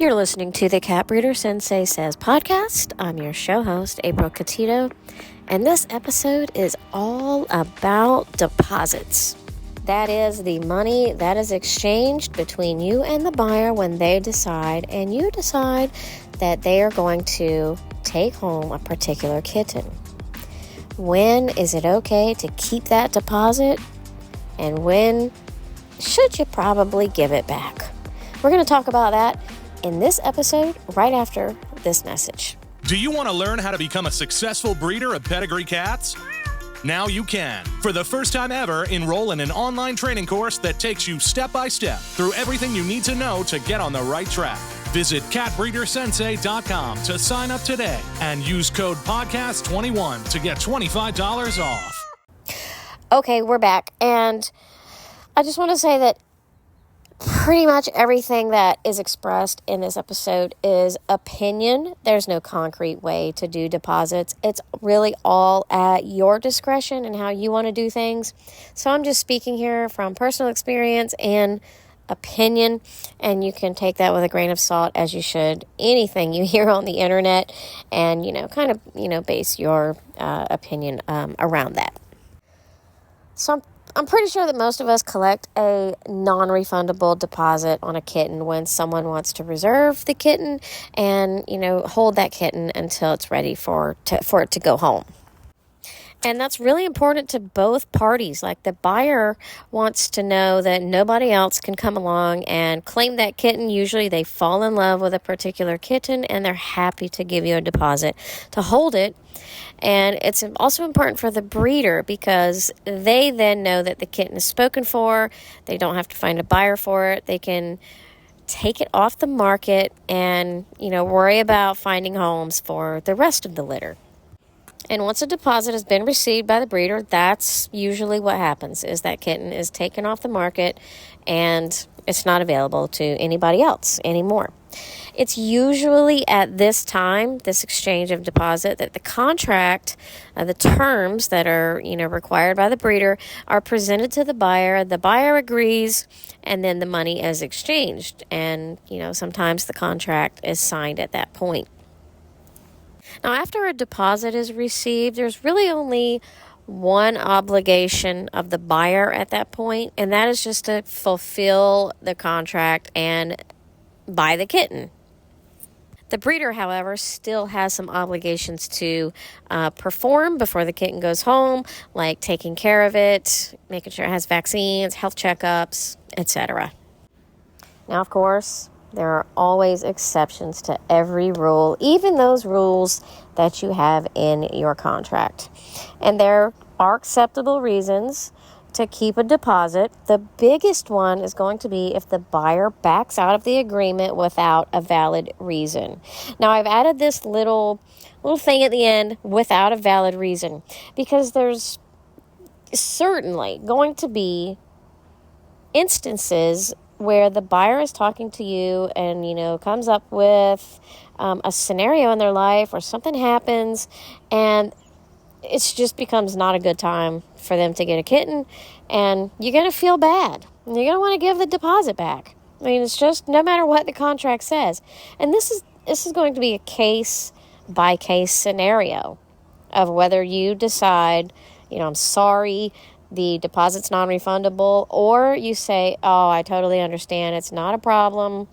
You're listening to the Cat Breeder Sensei Says podcast. I'm your show host, April Catito, and this episode is all about deposits. That is the money that is exchanged between you and the buyer when they decide, and you decide that they are going to take home a particular kitten. When is it okay to keep that deposit, and when should you probably give it back? We're going to talk about that in this episode right after this message. Do you want to learn how to become a successful breeder of pedigree cats? Now you can. For the first time ever, enroll in an online training course that takes you step by step through everything you need to know to get on the right track. Visit catbreedersensei.com to sign up today and use code podcast21 to get $25 off. Okay, we're back, and I just want to say that pretty much everything that is expressed in this episode is opinion. There's no concrete way to do deposits. It's really all at your discretion and how you want to do things. So I'm just speaking here from personal experience and opinion, and you can take that with a grain of salt, as you should anything you hear on the internet, and base your opinion around that. So I'm pretty sure that most of us collect a non-refundable deposit on a kitten when someone wants to reserve the kitten and, hold that kitten until it's ready for it to go home. And that's really important to both parties. Like, the buyer wants to know that nobody else can come along and claim that kitten. Usually they fall in love with a particular kitten and they're happy to give you a deposit to hold it. And it's also important for the breeder because they then know that the kitten is spoken for. They don't have to find a buyer for it. They can take it off the market and, worry about finding homes for the rest of the litter. And once a deposit has been received by the breeder, that's usually what happens, is that kitten is taken off the market and it's not available to anybody else anymore. It's usually at this time, this exchange of deposit, that the contract, the terms that are, required by the breeder are presented to the buyer. The buyer agrees, and then the money is exchanged. And, sometimes the contract is signed at that point. Now, after a deposit is received, there's really only one obligation of the buyer at that point, and that is just to fulfill the contract and buy the kitten. The breeder, however, still has some obligations to perform before the kitten goes home, like taking care of it, making sure it has vaccines, health checkups, etc. Now, of course, there are always exceptions to every rule, even those rules that you have in your contract. And there are acceptable reasons to keep a deposit. The biggest one is going to be if the buyer backs out of the agreement without a valid reason. Now, I've added this little thing at the end, without a valid reason, because there's certainly going to be instances where the buyer is talking to you and, comes up with a scenario in their life where something happens and it just becomes not a good time for them to get a kitten, and you're going to feel bad. You're going to want to give the deposit back. I mean, it's just no matter what the contract says. And this is going to be a case-by-case scenario of whether you decide, I'm sorry, the deposit's non-refundable, or you say, oh, I totally understand, it's not a problem,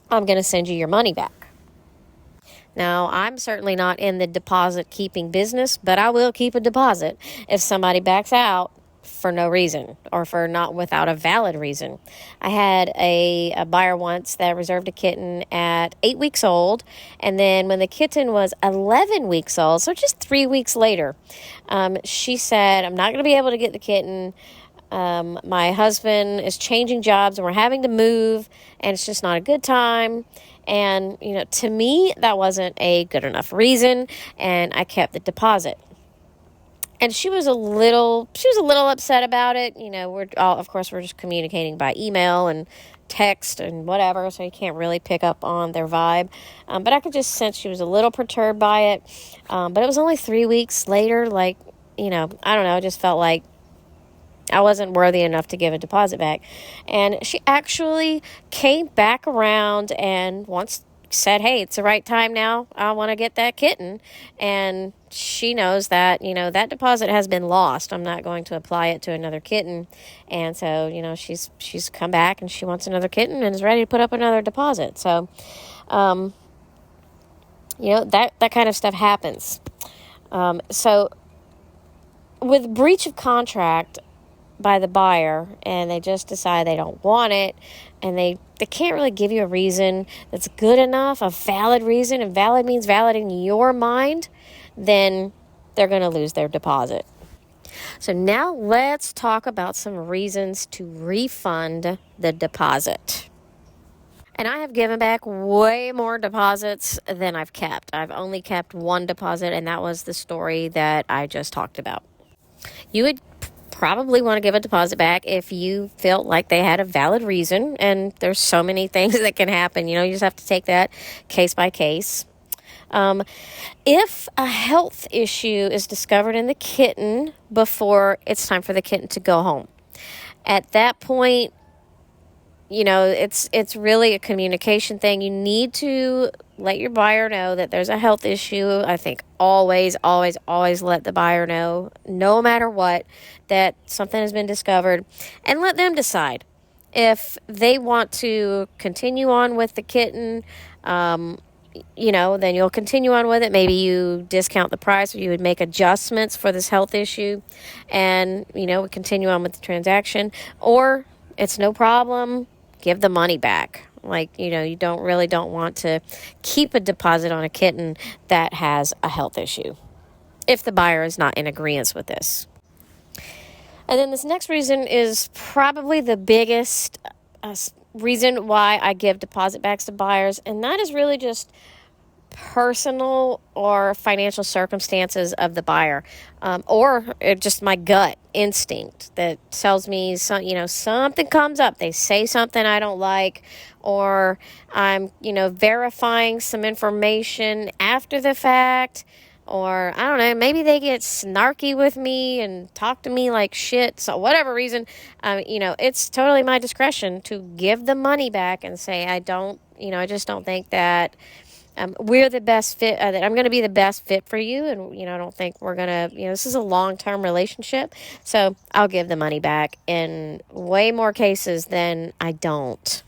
I'm going to send you your money back. Now, I'm certainly not in the deposit keeping business, but I will keep a deposit if somebody backs out for no reason or for not without a valid reason. I had a buyer once that reserved a kitten at 8 weeks old, and then when the kitten was 11 weeks old, so just 3 weeks later, she said, I'm not going to be able to get the kitten. My husband is changing jobs and we're having to move, and it's just not a good time. And, to me, that wasn't a good enough reason, and I kept the deposit. And she was a little upset about it. Of course, we're just communicating by email and text and whatever, so you can't really pick up on their vibe. But I could just sense she was a little perturbed by it. But it was only 3 weeks later, I don't know, I just felt like I wasn't worthy enough to give a deposit back. And she actually came back around and once said, hey, it's the right time now. I want to get that kitten. And she knows that, that deposit has been lost. I'm not going to apply it to another kitten. And so, she's come back and she wants another kitten and is ready to put up another deposit. So, that kind of stuff happens. So with breach of contract by the buyer and they just decide they don't want it and they can't really give you a reason that's good enough, a valid reason, and valid means valid in your mind, then they're going to lose their deposit. So now let's talk about some reasons to refund the deposit. And I have given back way more deposits than I've kept. I've only kept one deposit, and that was the story that I just talked about. You would probably want to give a deposit back if you felt like they had a valid reason, and there's so many things that can happen. You just have to take that case by case. If a health issue is discovered in the kitten before it's time for the kitten to go home, at that point, it's really a communication thing. You need to let your buyer know that there's a health issue. I think always let the buyer know, no matter what, that something has been discovered, and let them decide if they want to continue on with the kitten. Then you'll continue on with it. Maybe you discount the price, or you would make adjustments for this health issue and, continue on with the transaction. Or it's no problem, give the money back. You don't want to keep a deposit on a kitten that has a health issue if the buyer is not in agreement with this. And then this next reason is probably the biggest reason why I give deposit backs to buyers, and that is really just personal or financial circumstances of the buyer, or just my gut instinct that tells me something comes up. They say something I don't like, or I'm verifying some information after the fact, or I don't know, maybe they get snarky with me and talk to me like shit. So whatever reason, it's totally my discretion to give the money back and say I just don't think that we're the best fit, that I'm going to be the best fit for you. And, I don't think we're going to, this is a long-term relationship. So I'll give the money back in way more cases than I don't.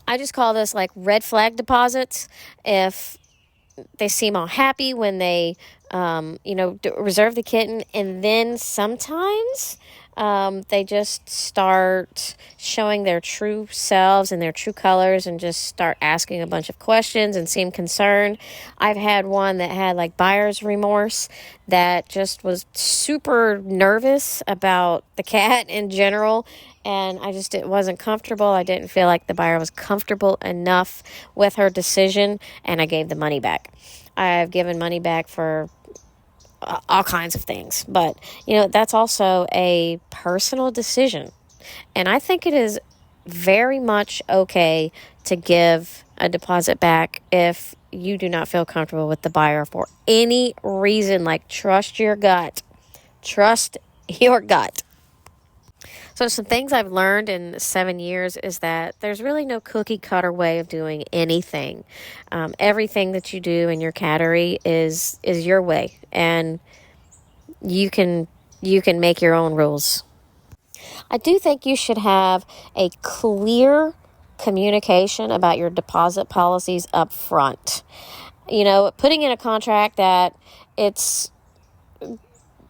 I just call this like red flag deposits. If they seem all happy when they, reserve the kitten, and then sometimes they just start showing their true selves and their true colors and just start asking a bunch of questions and seem concerned. I've had one that had like buyer's remorse, that just was super nervous about the cat in general, and it wasn't comfortable. I didn't feel like the buyer was comfortable enough with her decision, and I gave the money back. I've given money back for all kinds of things, but that's also a personal decision, and I think it is very much okay to give a deposit back if you do not feel comfortable with the buyer for any reason. Like, trust your gut. So some things I've learned in 7 years is that there's really no cookie cutter way of doing anything. Everything that you do in your cattery is your way, and you can make your own rules. I do think you should have a clear communication about your deposit policies up front. Putting in a contract that it's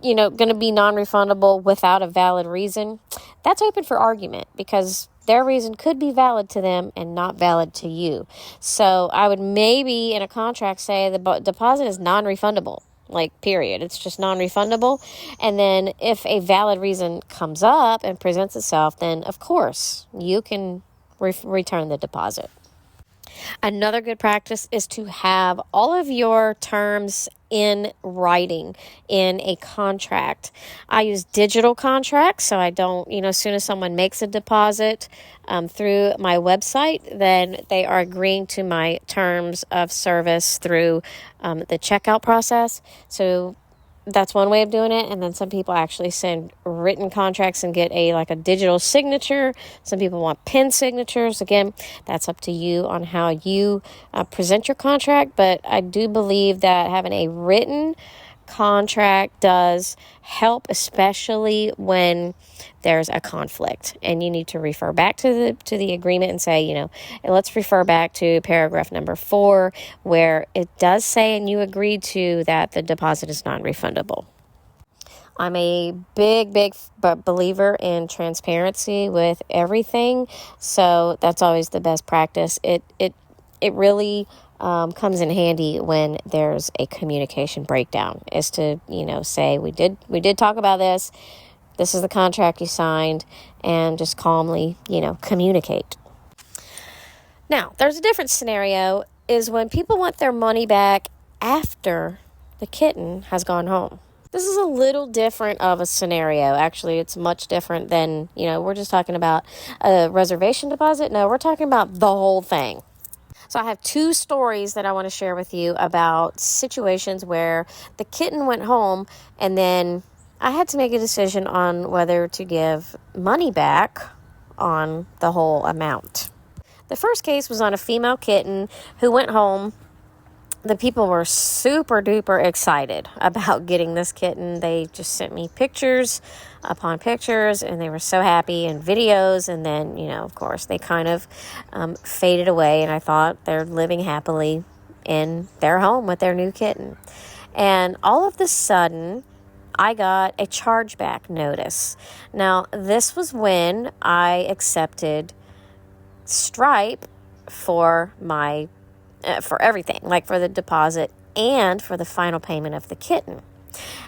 going to be non-refundable without a valid reason, that's open for argument, because their reason could be valid to them and not valid to you. So I would maybe in a contract say the deposit is non-refundable, period. It's just non-refundable. And then if a valid reason comes up and presents itself, then of course you can return the deposit. Another good practice is to have all of your terms in writing in a contract. I use digital contracts, so I don't, as soon as someone makes a deposit through my website, then they are agreeing to my terms of service through the checkout process. So that's one way of doing it. And then some people actually send written contracts and get a digital signature. Some people want pen signatures. Again, that's up to you on how you present your contract. But I do believe that having a written contract does help, especially when there's a conflict and you need to refer back to the agreement and say, and let's refer back to paragraph number 4, where it does say, and you agreed to, that the deposit is non-refundable. I'm a big believer in transparency with everything, so that's always the best practice. It really comes in handy when there's a communication breakdown, is to say, we did talk about this. This is the contract you signed, and just calmly communicate. Now, there's a different scenario, is when people want their money back after the kitten has gone home. This is a little different of a scenario. Actually, it's much different than, we're just talking about a reservation deposit. No, we're talking about the whole thing. So I have 2 stories that I want to share with you about situations where the kitten went home and then I had to make a decision on whether to give money back on the whole amount. The first case was on a female kitten who went home. The people were super duper excited about getting this kitten. They just sent me pictures upon pictures, and they were so happy, and videos. And then, of course, they kind of faded away, and I thought they're living happily in their home with their new kitten. And all of a sudden, I got a chargeback notice. Now, this was when I accepted Stripe for my for everything, like for the deposit and for the final payment of the kitten.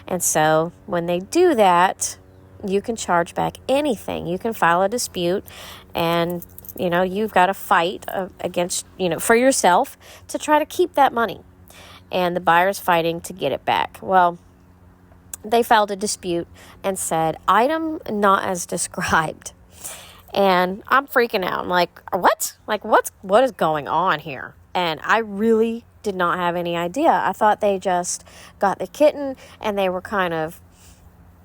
And so when they do that, you can charge back anything. You can file a dispute, and you've got to fight against, for yourself, to try to keep that money, and the buyer's fighting to get it back. Well, they filed a dispute and said, item not as described. And I'm freaking out. I'm like, what? What is going on here? And I really did not have any idea. I thought they just got the kitten and they were kind of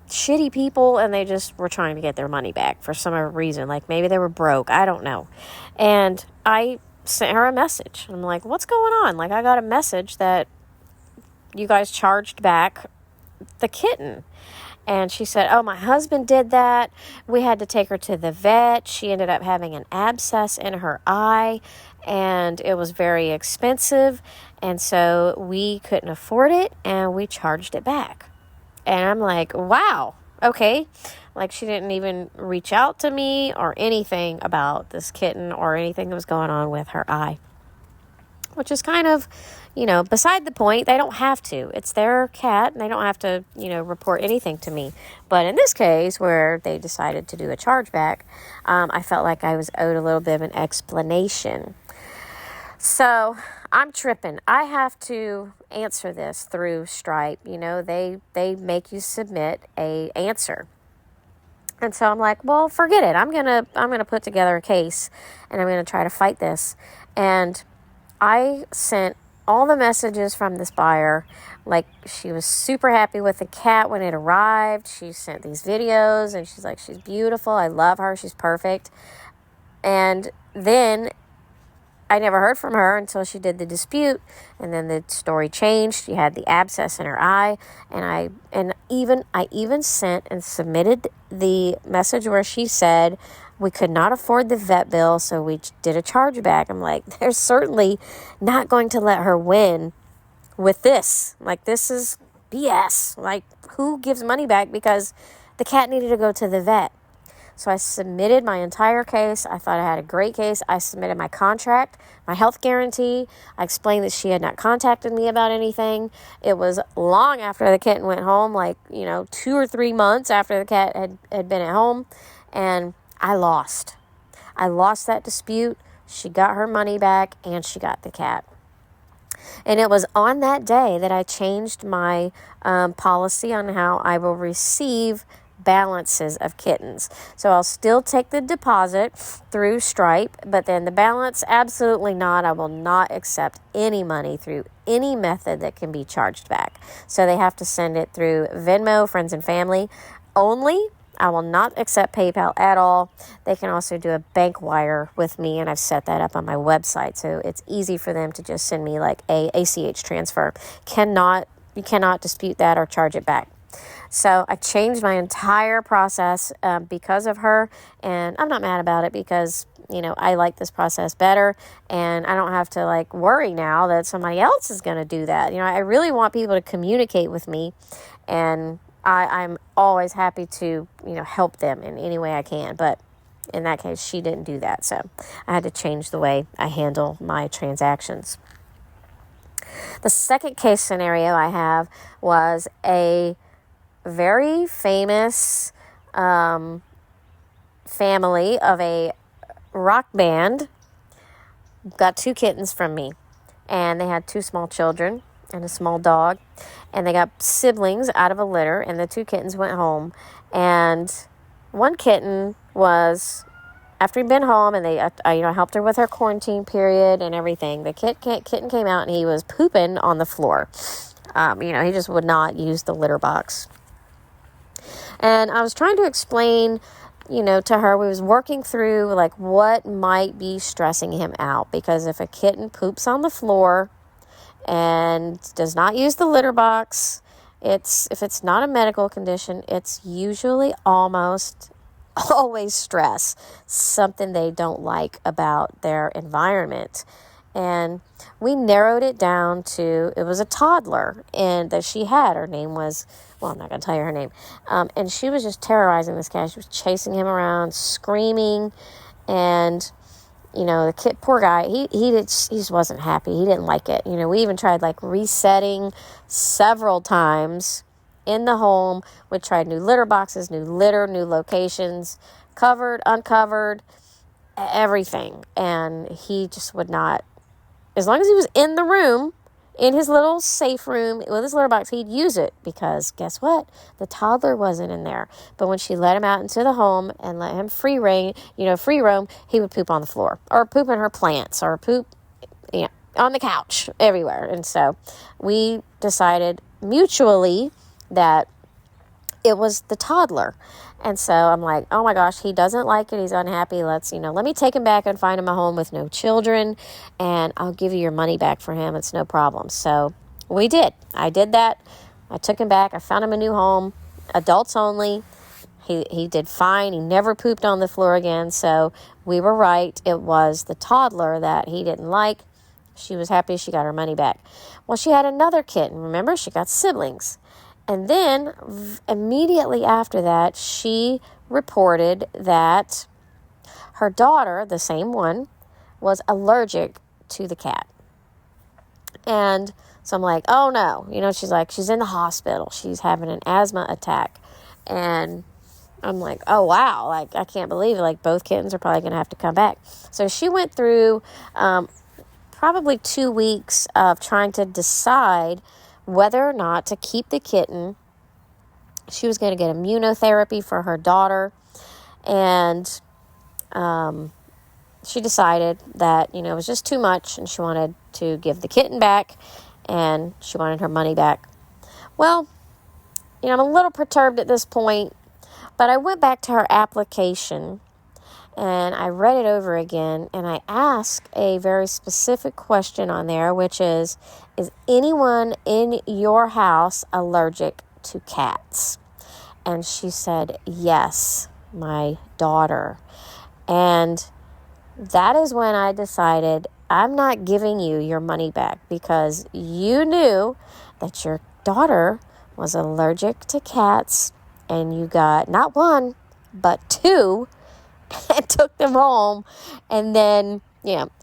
shitty people and they just were trying to get their money back for some reason. Like maybe they were broke. I don't know. And I sent her a message. I'm like, what's going on? Like, I got a message that you guys charged back the kitten. And she said, oh, my husband did that. We had to take her to the vet. She ended up having an abscess in her eye, and it was very expensive. And so we couldn't afford it, and we charged it back. And I'm like, wow, okay. Like, she didn't even reach out to me or anything about this kitten or anything that was going on with her eye, which is kind of, beside the point. They don't have to. It's their cat, and they don't have to, report anything to me. But in this case, where they decided to do a chargeback, I felt like I was owed a little bit of an explanation. So I'm tripping. I have to answer this through Stripe. They make you submit a answer. And so I'm like, well, forget it. I'm gonna put together a case, and I'm gonna try to fight this. And I sent all the messages from this buyer. Like, she was super happy with the cat when it arrived. She sent these videos, and she's like, she's beautiful. I love her. She's perfect. And then I never heard from her until she did the dispute, and then the story changed. She had the abscess in her eye, and I even sent and submitted the message where she said we could not afford the vet bill, so we did a chargeback. I'm like, they're certainly not going to let her win with this. Like, this is BS. Like, who gives money back because the cat needed to go to the vet? So I submitted my entire case. I thought I had a great case. I submitted my contract, my health guarantee. I explained that she had not contacted me about anything. It was long after the kitten went home, 2 or 3 months after the cat had been at home. And I lost. I lost that dispute. She got her money back, and she got the cat. And it was on that day that I changed my policy on how I will receive balances of kittens. So I'll still take the deposit through Stripe, but then the balance, absolutely not. I will not accept any money through any method that can be charged back. So they have to send it through Venmo, friends and family only. I will not accept PayPal at all. They can also do a bank wire with me, and I've set that up on my website. So it's easy for them to just send me like a ACH transfer. You cannot dispute that or charge it back. So I changed my entire process because of her, and I'm not mad about it because, I like this process better, and I don't have to like worry now that somebody else is going to do that. I really want people to communicate with me, and I'm always happy to, help them in any way I can. But in that case, she didn't do that. So I had to change the way I handle my transactions. The second case scenario I have was a very famous family of a rock band got 2 kittens from me. And they had 2 small children and a small dog, and they got siblings out of a litter, and the 2 kittens went home. And one kitten was, after he'd been home, and they helped her with her quarantine period and everything, the kitten came out and he was pooping on the floor. He just would not use the litter box. And I was trying to explain, to her, we was working through like what might be stressing him out, because if a kitten poops on the floor and does not use the litter box, if it's not a medical condition, it's usually almost always stress, something they don't like about their environment. And we narrowed it down to, it was a toddler and that she had. Her name was, I'm not going to tell you her name. And she was just terrorizing this cat. She was chasing him around, screaming, and the poor guy, he just wasn't happy. He didn't like it. We even tried like resetting several times in the home. We tried new litter boxes, new litter, new locations, covered, uncovered, everything. And he just would not, as long as he was in the room, in his little safe room with his litter box, he'd use it, because guess what? The toddler wasn't in there. But when she let him out into the home and let him free roam, he would poop on the floor or poop in her plants or poop on the couch, everywhere. And so we decided mutually that it was the toddler. And so I'm like, oh my gosh, he doesn't like it. He's unhappy. Let me take him back and find him a home with no children, and I'll give you your money back for him. It's no problem. So we did. I did that. I took him back. I found him a new home, adults only. He did fine. He never pooped on the floor again. So we were right. It was the toddler that he didn't like. She was happy she got her money back. Well, she had another kitten. Remember, she got siblings. And then immediately after that, she reported that her daughter, the same one, was allergic to the cat. And so I'm like, oh no. She's like, she's in the hospital. She's having an asthma attack. And I'm like, oh wow. Like, I can't believe it. Like, both kittens are probably going to have to come back. So she went through probably 2 weeks of trying to decide whether or not to keep the kitten. She was going to get immunotherapy for her daughter, and she decided that, it was just too much, and she wanted to give the kitten back, and she wanted her money back. Well, I'm a little perturbed at this point, but I went back to her application, and I read it over again, and I asked a very specific question on there, which is anyone in your house allergic to cats? And she said, yes, my daughter. And that is when I decided I'm not giving you your money back, because you knew that your daughter was allergic to cats, and you got not 1, but 2, and took them home, and then,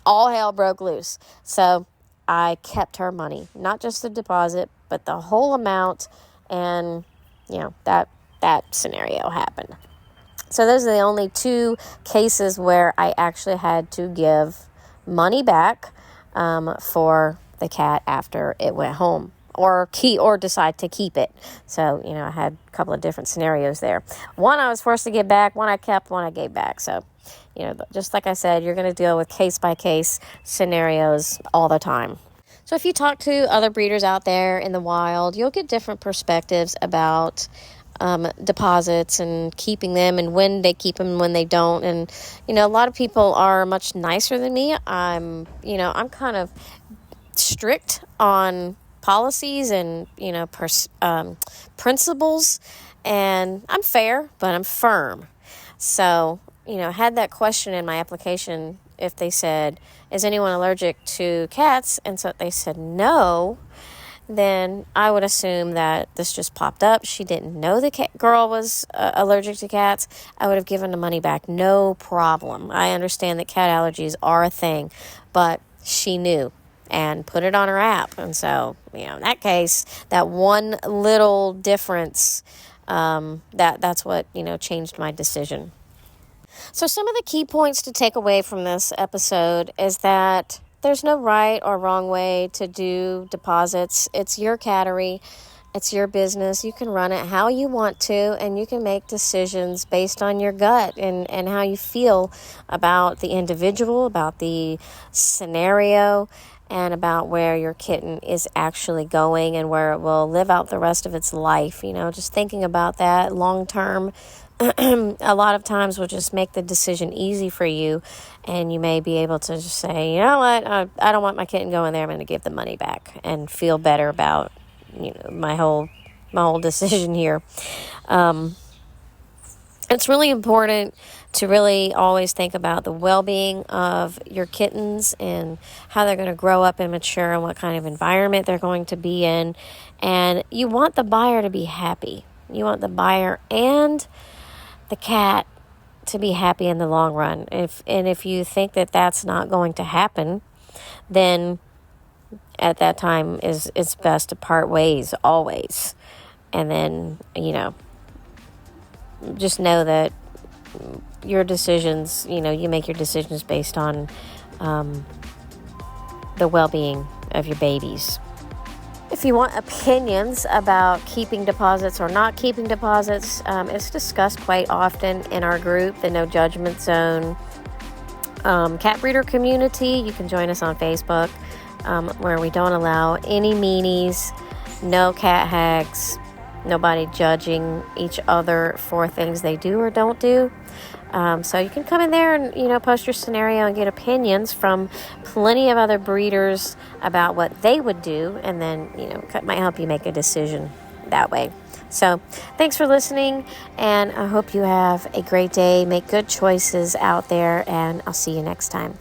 all hell broke loose. So I kept her money, not just the deposit, but the whole amount, and, that scenario happened. So those are the only 2 cases where I actually had to give money back for the cat after it went home. or decide to keep it. So, I had a couple of different scenarios there. One I was forced to give back, one I kept, one I gave back. So, just like I said, you're going to deal with case-by-case scenarios all the time. So if you talk to other breeders out there in the wild, you'll get different perspectives about deposits and keeping them and when they keep them and when they don't. And, a lot of people are much nicer than me. I'm kind of strict on policies and, principles. And I'm fair, but I'm firm. So, had that question in my application if they said, is anyone allergic to cats? And so they said no, then I would assume that this just popped up. She didn't know the cat girl was allergic to cats. I would have given the money back, no problem. I understand that cat allergies are a thing, but she knew and put it on her app. And so, in that case, that one little difference, that's what, changed my decision. So some of the key points to take away from this episode is that there's no right or wrong way to do deposits. It's your cattery. It's your business. You can run it how you want to, and you can make decisions based on your gut and how you feel about the individual, about the scenario, and about where your kitten is actually going and where it will live out the rest of its life. Just thinking about that long term a lot of times will just make the decision easy for you, and you may be able to just say, you know what, I don't want my kitten going there. I'm going to give the money back and feel better about my whole decision here. It's really important to really always think about the well-being of your kittens and how they're going to grow up and mature and what kind of environment they're going to be in. And you want the buyer to be happy. You want the buyer and the cat to be happy in the long run. If you think that that's not going to happen, then at that time it's best to part ways always. And then, just know that your decisions, you make your decisions based on the well-being of your babies. If you want opinions about keeping deposits or not keeping deposits, it's discussed quite often in our group, the No Judgment Zone cat breeder community. You can join us on Facebook, where we don't allow any meanies, no cat hags, nobody judging each other for things they do or don't do. So you can come in there and, post your scenario and get opinions from plenty of other breeders about what they would do. And then, it might help you make a decision that way. So thanks for listening. And I hope you have a great day. Make good choices out there. And I'll see you next time.